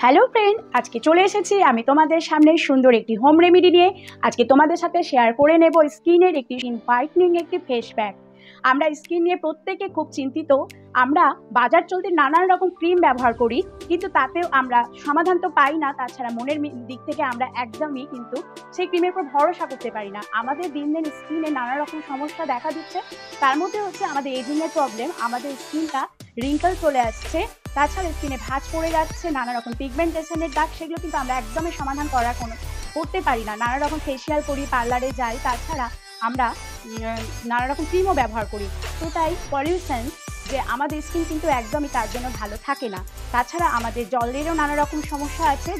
Hello friend, আজকে চলে এসেছি আমি তোমাদের সামনে সুন্দর একটি হোম রেমেডি নিয়ে। আজকে তোমাদের সাথে শেয়ার করে নেব স্কিনের একটি হোয়াইটনিং একটি ফেস প্যাক। আমরা স্কিন নিয়ে প্রত্যেকে খুব চিন্তিত। আমরা বাজার চলতে নানান রকম ক্রিম ব্যবহার করি, কিন্তু তাতেও আমরা সমাধান তো পাই না। তাছাড়া মনের দিক থেকে আমরা একদমই কিন্তু সেই ক্রিমের উপর ভরসা করতে পারি না। আমাদের দিন দিন স্কিনে নানা রকম সমস্যা দেখা দিচ্ছে। তার মধ্যে হচ্ছে আমাদের এজিংয়ের প্রবলেম, আমাদের স্কিনটা রিঙ্কেল চলে আসছে, তাছাড়া স্কিনে ভাঁজ পড়ে যাচ্ছে, নানা রকম পিগমেন্টেশনের দাগ, সেগুলো কিন্তু আমরা একদমই সমাধান করতে পারি না। নানা রকম ফেসিয়াল করি, পার্লারে যাই, তাছাড়া আমরা নানা রকম ক্রিমও ব্যবহার করি। তো তাই পলিউশন যে আমাদের স্কিন কিন্তু একদমই তার জন্য ভালো থাকে না। তাছাড়া আমাদের জলেরও নানা রকম সমস্যা আছে,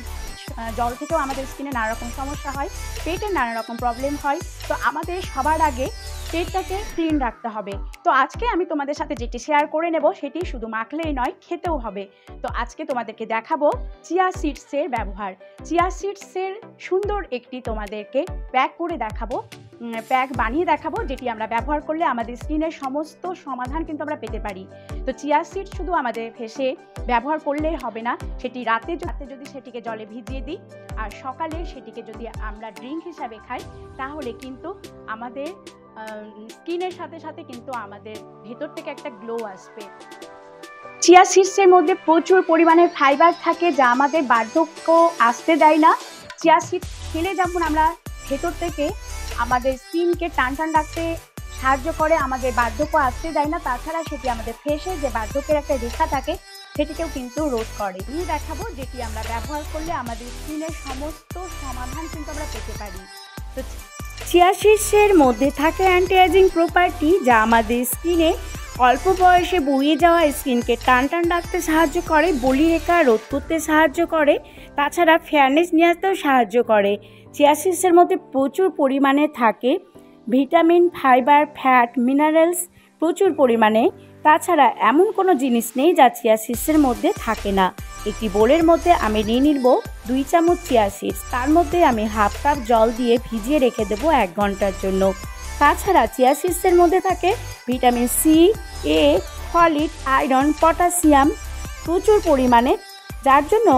জল থেকেও আমাদের স্কিনে নানা রকম সমস্যা হয়, পেটের নানা রকম প্রবলেম হয়। তো আমাদের সবার আগে পেটটাকে ক্লিন রাখতে হবে। তো আজকে আমি তোমাদের সাথে যেটি শেয়ার করে নেব সেটি শুধু মাখলেই নয়, খেতেও হবে। তো আজকে তোমাদেরকে দেখাবো চিয়া সিডসের ব্যবহার। চিয়া সিডসের সুন্দর একটি তোমাদেরকে প্যাক করে দেখাবো, প্যাক বানিয়ে দেখাবো, যেটি আমরা ব্যবহার করলে আমাদের স্কিনের সমস্ত সমাধান কিন্তু আমরা পেতে পারি। তো চিয়া সিড শুধু আমাদের ফেসে ব্যবহার করলেই হবে না, সেটি রাতে যদি সেটিকে জলে ভিজিয়ে দিই আর সকালে সেটিকে যদি আমরা ড্রিঙ্ক হিসাবে খাই, তাহলে কিন্তু আমাদের স্কিনের সাথে সাথে কিন্তু আমাদের ভেতর থেকে একটা গ্লো আসবে। চিয়া সিডসের মধ্যে প্রচুর পরিমাণে ফাইবার থাকে, যা আমাদের বার্ধক্য আসতে দেয় না। চিয়া সিড খেলে যেমন আমরা ভেতর থেকে আমাদের স্কিনকে টান রাখতে সাহায্য করে, আমাদের বার্ধক্য আসতে দেয় না। তাছাড়া সেটি আমাদের ফেসে যে বার্ধক্যের একটা রেখা থাকে সেটিকেও কিন্তু রোধ করে। নিয়ে দেখাবো যেটি আমরা ব্যবহার করলে আমাদের স্কিনের সমস্ত সমাধান কিন্তু আমরা পেতে পারি। তো চিয়া সিডসের মধ্যে থাকে অ্যান্টি এজিং প্রপার্টি, যা আমাদের স্কিনে অল্প বয়সে বহিয়ে যাওয়া স্কিনকে টান রাখতে সাহায্য করে, বলিরেখা রোধ করতে সাহায্য করে, তাছাড়া ফেয়ারনেস নিয়ে আসতেও সাহায্য করে। চিয়া সিডসের মধ্যে প্রচুর পরিমাণে থাকে ভিটামিন, ফাইবার, ফ্যাট, মিনারেলস প্রচুর পরিমাণে। তাছাড়া এমন কোনো জিনিস নেই যা চিয়া সিডসের মধ্যে থাকে না। একটি বোলের মধ্যে আমি নিয়ে নিব 2 চামচ চিয়া সিডস, তার মধ্যে আমি হাফ কাপ জল দিয়ে ভিজিয়ে রেখে দেবো 1 ঘন্টার জন্য। তাছাড়া চিয়া সিডসের মধ্যে থাকে ভিটামিন সি, এ, ফলিট, আয়রন, পটাশিয়াম প্রচুর পরিমাণে, যার জন্য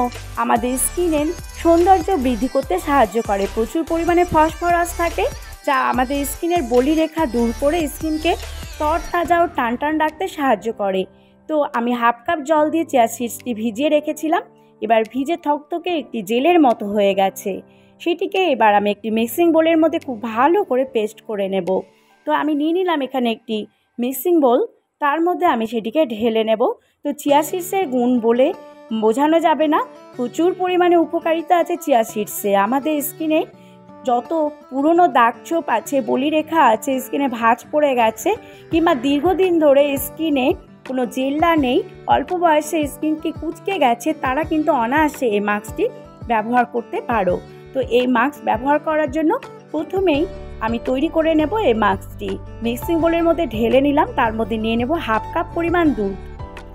আমাদের স্কিনের সৌন্দর্য বৃদ্ধি করতে সাহায্য করে। প্রচুর পরিমাণে ফসফরাস থাকে, যা আমাদের স্কিনের বলিরেখা দূর করে স্কিনকে তরতাজা ও টান রাখতে সাহায্য করে। তো আমি হাফ কাপ জল দিয়ে চিয়া সিডসটি ভিজিয়ে রেখেছিলাম, এবার ভিজে থকথকে একটি জেলের মতো হয়ে গেছে। সেটিকে এবার আমি একটি মিক্সিং বোলের মধ্যে খুব ভালো করে পেস্ট করে নেব। তো আমি নিয়ে নিলাম এখানে একটি মিক্সিং বোল, তার মধ্যে আমি সেটিকে ঢেলে নেব। তো চিয়া সিডসের গুণ বলে বোঝানো যাবে না, প্রচুর পরিমাণে উপকারিতা আছে চিয়া সিডসে। আমাদের স্কিনে যত পুরনো দাগ ছোপ আছে, বলিরেখা আছে, স্কিনে ভাঁজ পড়ে গেছে, কিংবা দীর্ঘদিন ধরে স্কিনে কোনো জেল্লা নেই, অল্প বয়সে স্কিনকে কুঁচকে গেছে, তারা কিন্তু অনায়াসে এই মাস্কটি ব্যবহার করতে পারো। তো এই মাস্ক ব্যবহার করার জন্য প্রথমেই আমি তৈরি করে নেব এই মাস্কটি। মিক্সিং বোলের মধ্যে ঢেলে নিলাম, তার মধ্যে নিয়ে নেব হাফ কাপ পরিমাণ দুধ।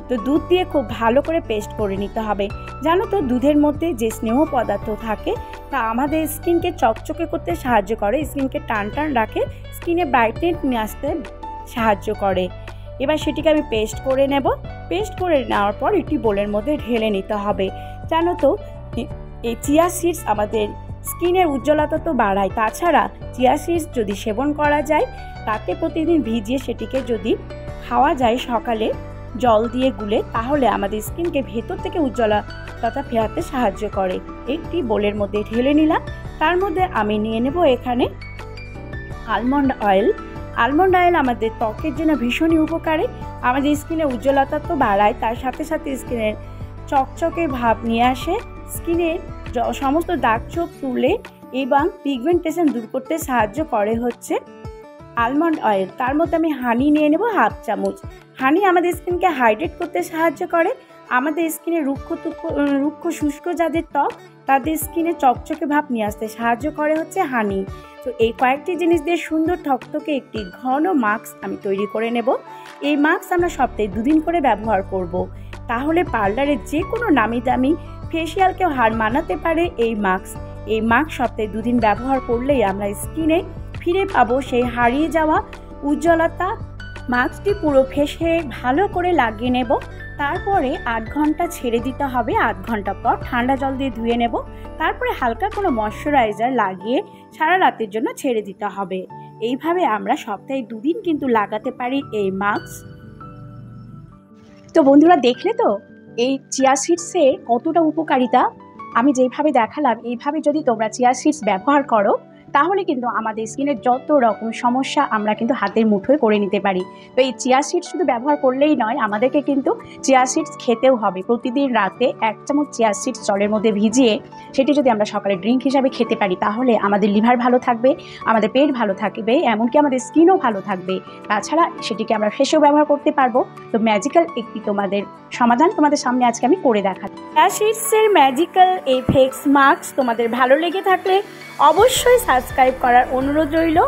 তো দুধ দিয়ে খুব ভালো করে পেস্ট করে নিতে হবে। জানো তো, দুধের মধ্যে যে স্নেহ পদার্থ থাকে তা আমাদের স্কিনকে চকচকে করতে সাহায্য করে, স্কিনকে টান রাখে, স্কিনে ব্রাইটনেস নিয়ে আসতে সাহায্য করে। এবার সেটিকে আমি পেস্ট করে নেব। পেস্ট করে নেওয়ার পর একটি বোলের মধ্যে ঢেলে নিতে হবে। জানো তো, এই চিয়া সিডস আমাদের স্কিনের উজ্জ্বলতা তো বাড়ায়, তাছাড়া চিয়া সিডস যদি সেবন করা যায়, তাতে প্রতিদিন ভিজিয়ে সেটিকে যদি খাওয়া যায় সকালে জল দিয়ে গুলে, তাহলে আমাদের স্কিনকে ভেতর থেকে উজ্জ্বলতা ফেরাতে সাহায্য করে। একটি বোলের মধ্যে ঢেলে নিলাম, তার মধ্যে আমি নিয়ে নেব এখানে আলমন্ড অয়েল। আলমন্ড অয়েল আমাদের ত্বকের জন্য ভীষণই উপকারী, আমাদের স্কিনের উজ্জ্বলতা তো বাড়ায়, তার সাথে সাথে স্কিনের চকচকে ভাব নিয়ে আসে, স্কিনের সমস্ত দাগ ছোপ তুলে এবং পিগমেন্টেশন দূর করতে সাহায্য করে হচ্ছে আলমন্ড অয়েল। তার মধ্যে আমি হানি নিয়ে নেব হাফ চামচ। হানি আমাদের স্কিনকে হাইড্রেট করতে সাহায্য করে, আমাদের স্কিনে রুক্ষ শুষ্ক যাদের ত্বক, তাদের স্কিনে চকচকে ভাব নিয়ে আসতে সাহায্য করে হচ্ছে হানি। তো এই কয়েকটি জিনিস দিয়ে সুন্দর থকথকে একটি ঘন মাস্ক আমি তৈরি করে নেব। এই মাস্ক আমরা সপ্তাহে 2 দিন করে ব্যবহার করব। তাহলে পার্লারের যে কোনো নামি দামি ফেসিয়ালকেও হার মানাতে পারে এই মাস্ক। এই মাস্ক সপ্তাহে 2 দিন ব্যবহার করলেই আমরা স্কিনে ফিরে পাবো সেই হারিয়ে যাওয়া উজ্জ্বলতা। মাস্কটি পুরো ফেসে ভালো করে লাগিয়ে নেব। তারপরে 8 ঘন্টা ছেড়ে দিতে হবে। 8 ঘন্টা পর ঠান্ডা জল দিয়ে ধুয়ে নেব। তারপরে হালকা কোনো ময়শ্চারাইজার লাগিয়ে সারা রাতের জন্য ছেড়ে দিতে হবে। এইভাবে আমরা সপ্তাহে 2 দিন কিন্তু লাগাতে পারি এই মাস্ক। তো বন্ধুরা, দেখলে তো এই চিয়া সিডসের কতটা উপকারিতা। আমি যেইভাবে দেখালাম এইভাবে যদি তোমরা চিয়া সিডস ব্যবহার করো তাহলে কিন্তু আমাদের স্কিনের যত রকম সমস্যা আমরা কিন্তু হাতের মুঠোয় করে নিতে পারি। তো এই চিয়া সিডস শুধু ব্যবহার করলেই নয়, আমাদেরকে কিন্তু চিয়া সিডস খেতেও হবে। প্রতিদিন রাতে 1 চামচ চিয়া সিডস জলের মধ্যে ভিজিয়ে সেটি যদি আমরা সকালে ড্রিঙ্ক হিসাবে খেতে পারি তাহলে আমাদের লিভার ভালো থাকবে, আমাদের পেট ভালো থাকবে, এমনকি আমাদের স্কিনও ভালো থাকবে। তাছাড়া সেটিকে আমরা ফেসেও ব্যবহার করতে পারবো। তো ম্যাজিক্যাল একটি তোমাদের সমাধান তোমাদের সামনে আজকে আমি করে দেখাচ্ছি। চিয়া সিডসের ম্যাজিক্যাল এই ফেস মাস্ক তোমাদের ভালো লেগে থাকলে অবশ্যই সাবস্ক্রাইব করার অনুরোধ রইল।